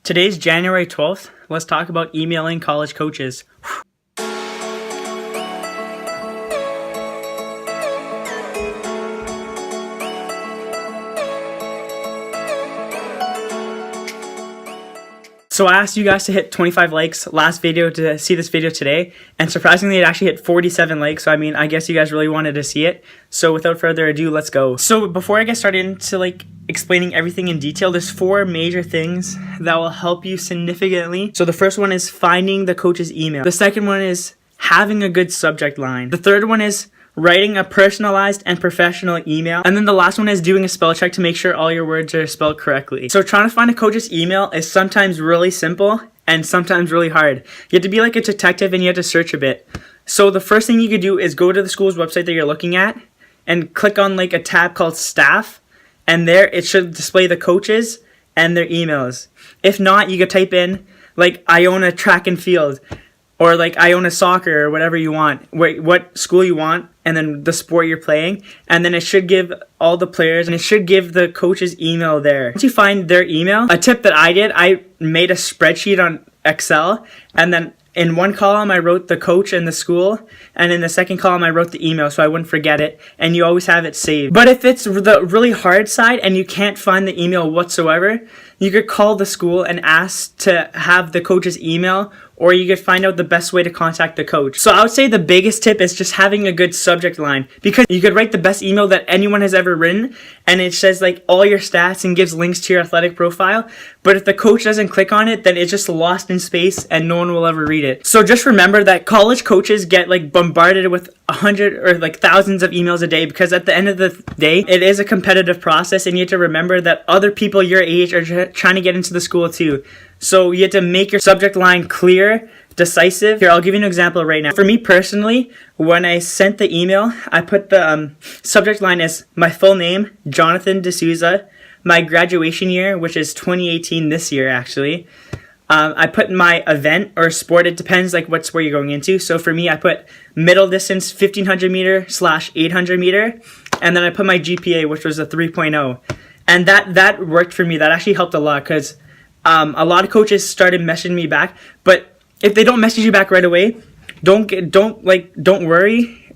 Today's January 12th. Let's talk about emailing college coaches. So I asked you guys to hit 25 likes last video to see this video today, and surprisingly it actually hit 47 likes, so I guess you guys really wanted to see it. So without further ado, let's go. So before I get started into explaining everything in detail, there's 4 major things that will help you significantly. So the first one is finding the coach's email. The second one is having a good subject line. The third one is writing a personalized and professional email. And then the last one is doing a spell check to make sure all your words are spelled correctly. So trying to find a coach's email is sometimes really simple and sometimes really hard. You have to be like a detective and you have to search a bit. So the first thing you could do is go to the school's website that you're looking at and click on a tab called staff. And there it should display the coaches and their emails. If not, you could type in I own a track and field, or I own a soccer, or whatever you want, what school you want, and then the sport you're playing, and then it should give all the players, and it should give the coach's email there. Once you find their email, a tip that I did, I made a spreadsheet on Excel, and then in one column I wrote the coach and the school, and in the second column I wrote the email so I wouldn't forget it, and you always have it saved. But if it's the really hard side and you can't find the email whatsoever, you could call the school and ask to have the coach's email, or you could find out the best way to contact the coach. So I would say the biggest tip is just having a good subject line, because you could write the best email that anyone has ever written, and it says all your stats and gives links to your athletic profile. But if the coach doesn't click on it, then it's just lost in space and no one will ever read it. So just remember that college coaches get bombarded with 100 or thousands of emails a day, because at the end of the day, it is a competitive process, and you have to remember that other people your age are trying to get into the school too. So you have to make your subject line clear, decisive. Here, I'll give you an example right now. For me personally, when I sent the email, I put the subject line as my full name, Jonathan D'Souza, my graduation year, which is 2018 this year actually. I put my event or sport, it depends what sport you're going into. So for me, I put middle distance 1500 meter / 800 meter, and then I put my GPA, which was a 3.0. And that worked for me. That actually helped a lot, because a lot of coaches started messaging me back. But if they don't message you back right away, don't worry.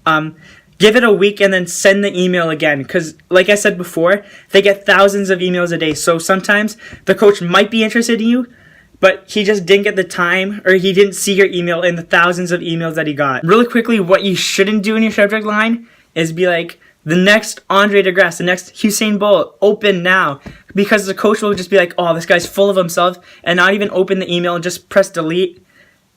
Give it a week and then send the email again, because like I said before, they get thousands of emails a day. So sometimes the coach might be interested in you, but he just didn't get the time, or he didn't see your email in the thousands of emails that he got. Really quickly, what you shouldn't do in your subject line is be the next Andre DeGrasse, the next Usain Bolt, open now. Because the coach will just be oh, this guy's full of himself, and not even open the email, just press delete,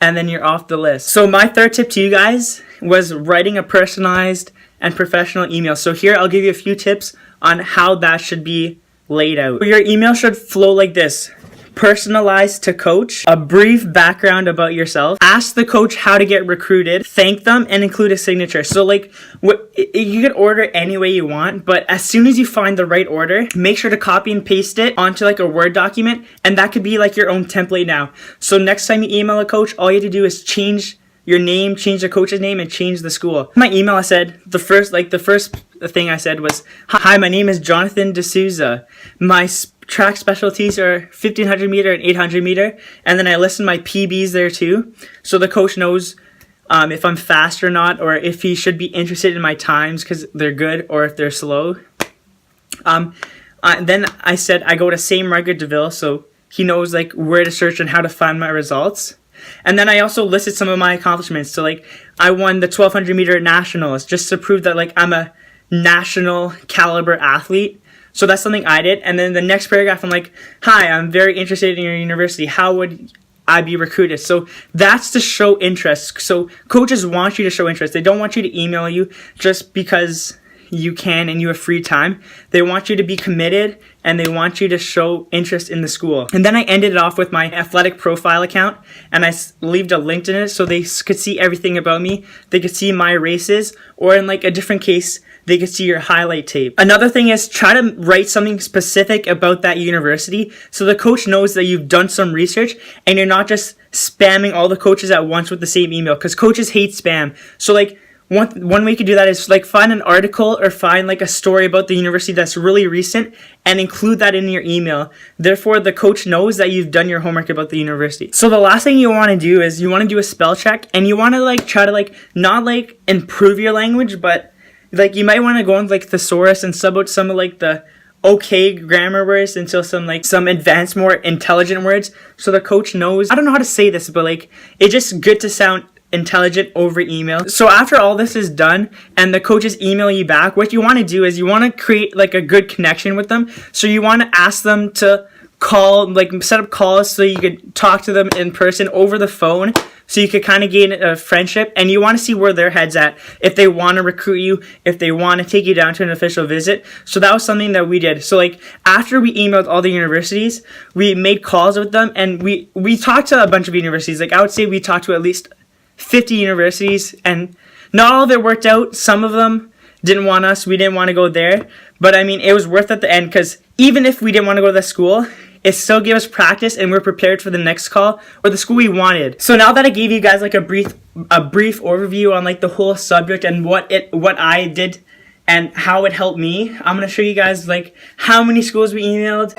and then you're off the list. So my third tip to you guys was writing a personalized and professional email. So here I'll give you a few tips on how that should be laid out. Your email should flow like this. Personalized to coach, a brief background about yourself, ask the coach how to get recruited, thank them, and include a signature. So you can order any way you want, but as soon as you find the right order, make sure to copy and paste it onto a Word document, and that could be your own template now. So next time you email a coach, all you have to do is change your name, change the coach's name, and change the school. My email, I said, the first thing I said was, hi, my name is Jonathan D'Souza. My track specialties are 1500 meter and 800 meter, and then I listed my PBs there too, so the coach knows if I'm fast or not, or if he should be interested in my times because they're good, or if they're slow. Then I said I go to St. Margaret DeVille, so he knows where to search and how to find my results. And then I also listed some of my accomplishments. So I won the 1200 meter nationals, just to prove that I'm a national caliber athlete. So that's something I did. And then the next paragraph, I'm hi, I'm very interested in your university. How would I be recruited? So that's to show interest. So coaches want you to show interest. They don't want you to email you just because you can and you have free time. They want you to be committed, and they want you to show interest in the school. And then I ended it off with my athletic profile account, and I left a link in it so they could see everything about me. They could see my races, or in a different case, they could see your highlight tape. Another thing is try to write something specific about that university so the coach knows that you've done some research and you're not just spamming all the coaches at once with the same email, because coaches hate spam. So one way you could do that is like find an article or find like a story about the university that's really recent and include that in your email. Therefore, the coach knows that you've done your homework about the university. So the last thing you want to do is you want to do a spell check, and you want to like try to like not like improve your language, but like you might want to go on like thesaurus and sub out some of like the okay grammar words until some advanced, more intelligent words, so the coach knows. I don't know how to say this, but like it's just good to sound intelligent over email. So after all this is done and the coaches email you back, what you want to do is you want to create like a good connection with them. So you want to ask them to call, like set up calls so you could talk to them in person over the phone, so you could kind of gain a friendship, and you want to see where their head's at, if they want to recruit you, if they want to take you down to an official visit. So that was something that we did. So like after we emailed all the universities, we made calls with them, and we talked to a bunch of universities. Like I would say we talked to at least 50 universities, and not all of it worked out. Some of them didn't want us. We didn't want to go there. But I mean, it was worth it at the end, because even if we didn't want to go to the school, it still gave us practice, and we're prepared for the next call or the school we wanted. So now that I gave you guys like a brief overview on like the whole subject and what I did and how it helped me, I'm gonna show you guys like how many schools we emailed.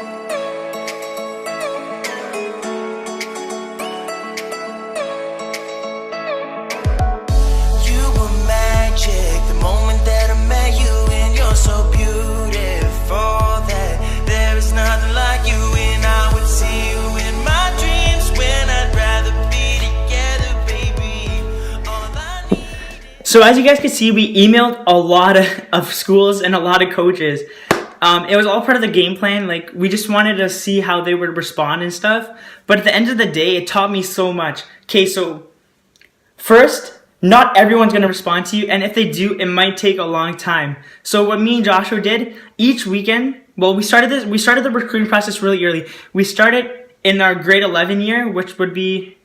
So as you guys can see, we emailed a lot of schools and a lot of coaches. It was all part of the game plan. Like we just wanted to see how they would respond and stuff. But at the end of the day, it taught me so much. Okay, so first, not everyone's going to respond to you. And if they do, it might take a long time. So what me and Joshua did each weekend, well, we started the recruiting process really early. We started in our grade 11 year, which would be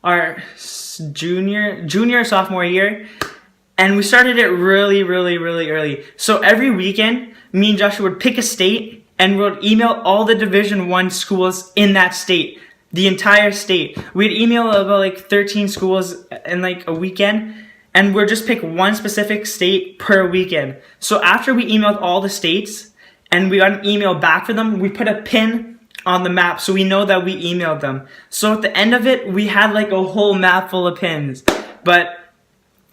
our junior or sophomore year, and we started it really early. So every weekend, me and Joshua would pick a state and would email all the Division I schools in that state, the entire state. We'd email about like 13 schools in like a weekend, and we'd just pick one specific state per weekend. So after we emailed all the states and we got an email back for them, we put a pin on the map so we know that we emailed them. So at the end of it, we had like a whole map full of pins. But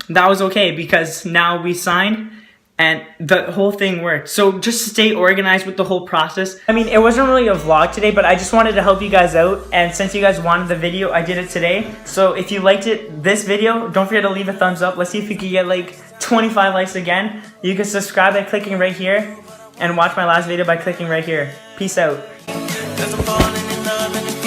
that was okay, because now we signed and the whole thing worked. So just stay organized with the whole process. I mean, it wasn't really a vlog today, but I just wanted to help you guys out, and since you guys wanted the video, I did it today. So if you liked this video, don't forget to leave a thumbs up. Let's see if we can get like 25 likes again. You can subscribe by clicking right here, and watch my last video by clicking right here. Peace out. 'Cause I'm falling in love and